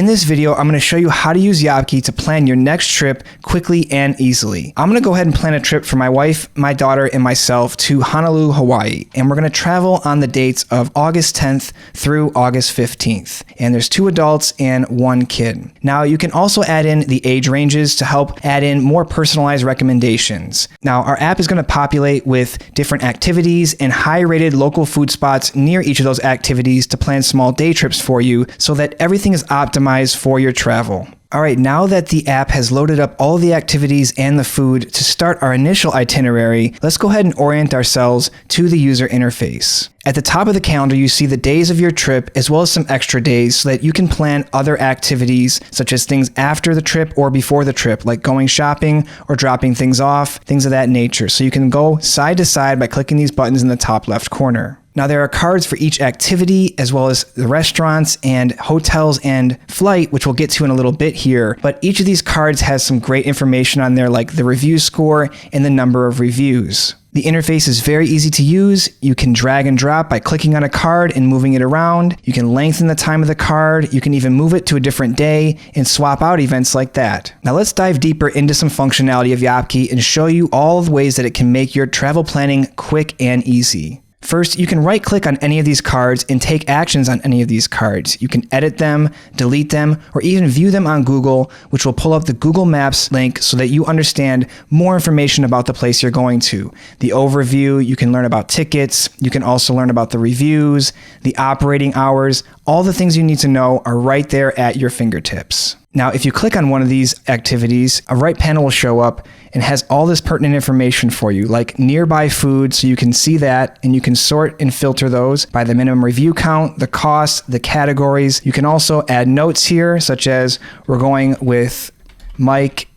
In this video, I'm going to show you how to use Yapki to plan your next trip quickly and easily. I'm going to go ahead and plan a trip for my wife, my daughter, and myself to Honolulu, Hawaii. And we're going to travel on the dates of August 10th through August 15th. And there's 2 adults and 1 kid. Now, you can also add in the age ranges to help add in more personalized recommendations. Now, our app is going to populate with different activities and high-rated local food spots near each of those activities to plan small day trips for you so that everything is optimized for your travel. All right, now that the app has loaded up all the activities and the food to start our initial itinerary, let's go ahead and orient ourselves to the user interface. At the top of the calendar, you see the days of your trip as well as some extra days so that you can plan other activities such as things after the trip or before the trip, like going shopping or dropping things off, things of that nature. So you can go side to side by clicking these buttons in the top left corner. Now, there are cards for each activity as well as the restaurants and hotels and flight, which we'll get to in a little bit here. But each of these cards has some great information on there, like the review score and the number of reviews. The interface is very easy to use. You can drag and drop by clicking on a card and moving it around. You can lengthen the time of the card. You can even move it to a different day and swap out events like that. Now let's dive deeper into some functionality of Yapki and show you all of the ways that it can make your travel planning quick and easy. First, you can right-click on any of these cards and take actions on any of these cards. You can edit them, delete them, or even view them on Google, which will pull up the Google Maps link so that you understand more information about the place you're going to. The overview, you can learn about tickets, you can also learn about the reviews, the operating hours. All the things you need to know are right there at your fingertips. Now, if you click on one of these activities, a right panel will show up and has all this pertinent information for you, like nearby food, so you can see that and you can sort and filter those by the minimum review count, the cost, the categories. You can also add notes here, such as we're going with Mike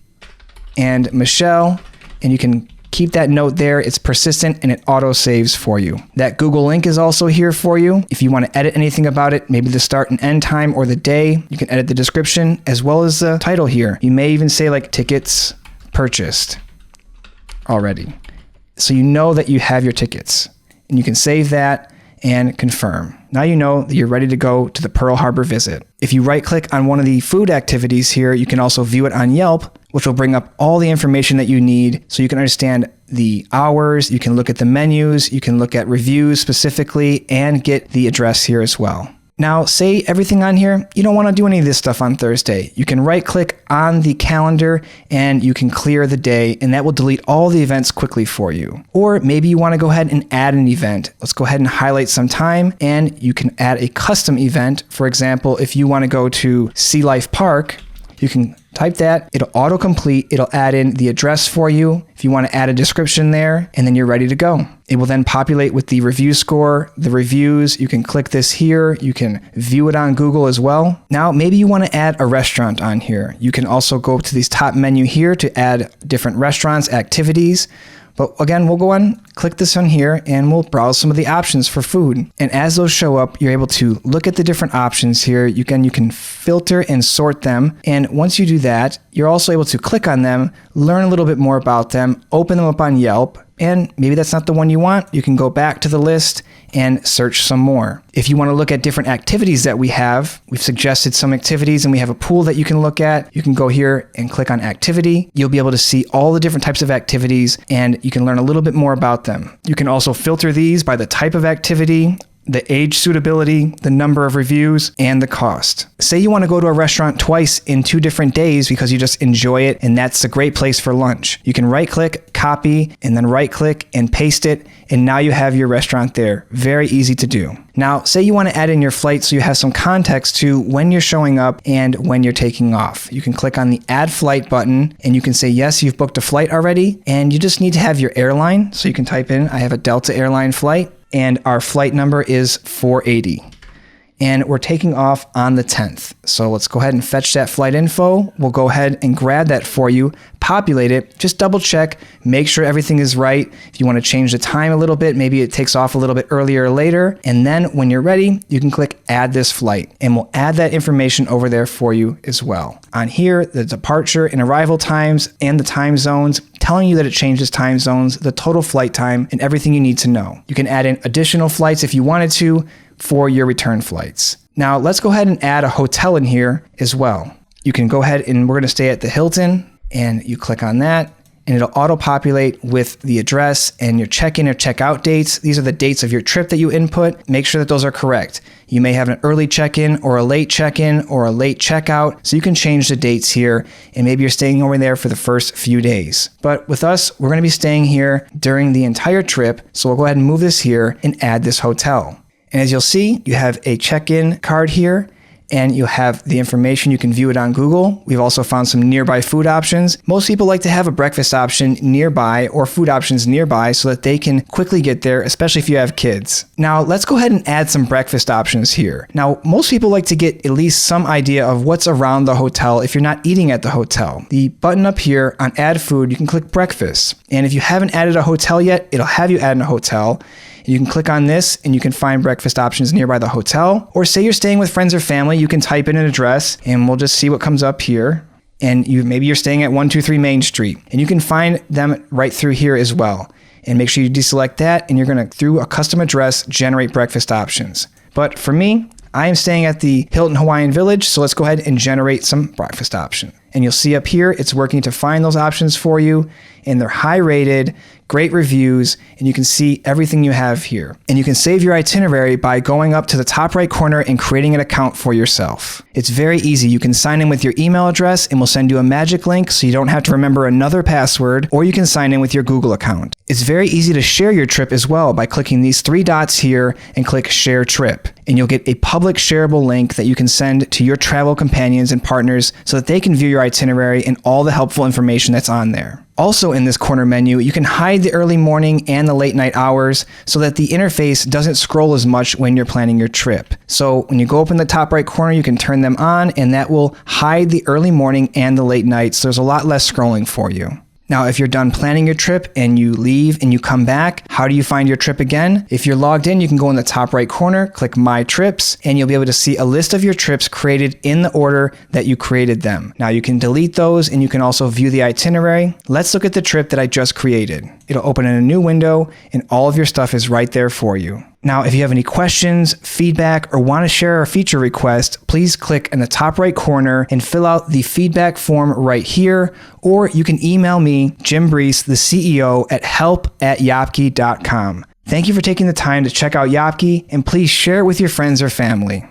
and Michelle, and you can keep that note there. It's persistent and it auto saves for you. That Google link is also here for you. If you want to edit anything about it, maybe the start and end time or the day, you can edit the description as well as the title here. You may even say like tickets purchased already. So you know that you have your tickets and you can save that and confirm. Now you know that you're ready to go to the Pearl Harbor visit. If you right-click on one of the food activities here, you can also view it on Yelp, which will bring up all the information that you need so you can understand the hours, you can look at the menus, you can look at reviews specifically, and get the address here as well. Now, say everything on here, you don't want to do any of this stuff on Thursday. You can right-click on the calendar and you can clear the day, and that will delete all the events quickly for you. Or maybe you want to go ahead and add an event. Let's go ahead and highlight some time, and you can add a custom event. For example, if you want to go to Sea Life Park, you can type that, it'll autocomplete, it'll add in the address for you if you want to add a description there, and then you're ready to go. It will then populate with the review score, the reviews. You can click this here. You can view it on Google as well. Now, maybe you want to add a restaurant on here. You can also go to this top menu here to add different restaurants, activities. But again, we'll go on, click this on here, and we'll browse some of the options for food. And as those show up, you're able to look at the different options here. You can filter and sort them. And once you do that, you're also able to click on them, learn a little bit more about them, open them up on Yelp, and maybe that's not the one you want. You can go back to the list and search some more. If you want to look at different activities that we've suggested some activities and we have a pool that you can look at. You can go here and click on activity. You'll be able to see all the different types of activities and you can learn a little bit more about them. You can also filter these by the type of activity, the age suitability, the number of reviews, and the cost. Say you want to go to a restaurant twice in 2 different days because you just enjoy it and that's a great place for lunch. You can right-click, copy, and then right-click and paste it, and now you have your restaurant there. Very easy to do. Now, say you want to add in your flight so you have some context to when you're showing up and when you're taking off. You can click on the Add Flight button, and you can say, yes, you've booked a flight already, and you just need to have your airline. So you can type in, I have a Delta airline flight, and our flight number is 480. And we're taking off on the 10th. So let's go ahead and fetch that flight info. We'll go ahead and grab that for you, populate it, just double check, make sure everything is right. If you want to change the time a little bit, maybe it takes off a little bit earlier or later. And then when you're ready, you can click add this flight and we'll add that information over there for you as well. On here, the departure and arrival times and the time zones, telling you that it changes time zones, the total flight time, and everything you need to know. You can add in additional flights if you wanted to for your return flights. Now let's go ahead and add a hotel in here as well. You can go ahead and we're going to stay at the Hilton, and you click on that and it'll auto-populate with the address and your check-in or check-out dates. These are the dates of your trip that you input. Make sure that those are correct. You may have an early check-in or a late check-in or a late check-out, so you can change the dates here, and maybe you're staying over there for the first few days. But with us, we're going to be staying here during the entire trip, so we'll go ahead and move this here and add this hotel. And as you'll see, you have a check-in card here, and you have the information. You can view it on Google. We've also found some nearby food options. Most people like to have a breakfast option nearby or food options nearby so that they can quickly get there, especially if you have kids. Now, let's go ahead and add some breakfast options here. Now, most people like to get at least some idea of what's around the hotel if you're not eating at the hotel. The button up here on Add Food, you can click Breakfast. And if you haven't added a hotel yet, it'll have you add a hotel. You can click on this and you can find breakfast options nearby the hotel. Or say you're staying with friends or family, you can type in an address and we'll just see what comes up here. And maybe you're staying at 123 Main Street and you can find them right through here as well. And make sure you deselect that and you're going to, through a custom address, generate breakfast options. But for me, I am staying at the Hilton Hawaiian Village, so let's go ahead and generate some breakfast option. And you'll see up here, it's working to find those options for you, and they're high rated, great reviews, and you can see everything you have here. And you can save your itinerary by going up to the top right corner and creating an account for yourself. It's very easy. You can sign in with your email address and we'll send you a magic link so you don't have to remember another password, or you can sign in with your Google account. It's very easy to share your trip as well by clicking these three dots here and click Share Trip. And you'll get a public shareable link that you can send to your travel companions and partners so that they can view your itinerary and all the helpful information that's on there. Also in this corner menu, you can hide the early morning and the late night hours so that the interface doesn't scroll as much when you're planning your trip. So when you go up in the top right corner, you can turn them on and that will hide the early morning and the late nights. So there's a lot less scrolling for you. Now, if you're done planning your trip and you leave and you come back, how do you find your trip again? If you're logged in, you can go in the top right corner, click My Trips, and you'll be able to see a list of your trips created in the order that you created them. Now, you can delete those and you can also view the itinerary. Let's look at the trip that I just created. It'll open in a new window and all of your stuff is right there for you. Now, if you have any questions, feedback, or want to share a feature request, please click in the top right corner and fill out the feedback form right here, or you can email me, Jim Brees, the CEO, at help@yapke.com. Thank you for taking the time to check out Yapke, and please share it with your friends or family.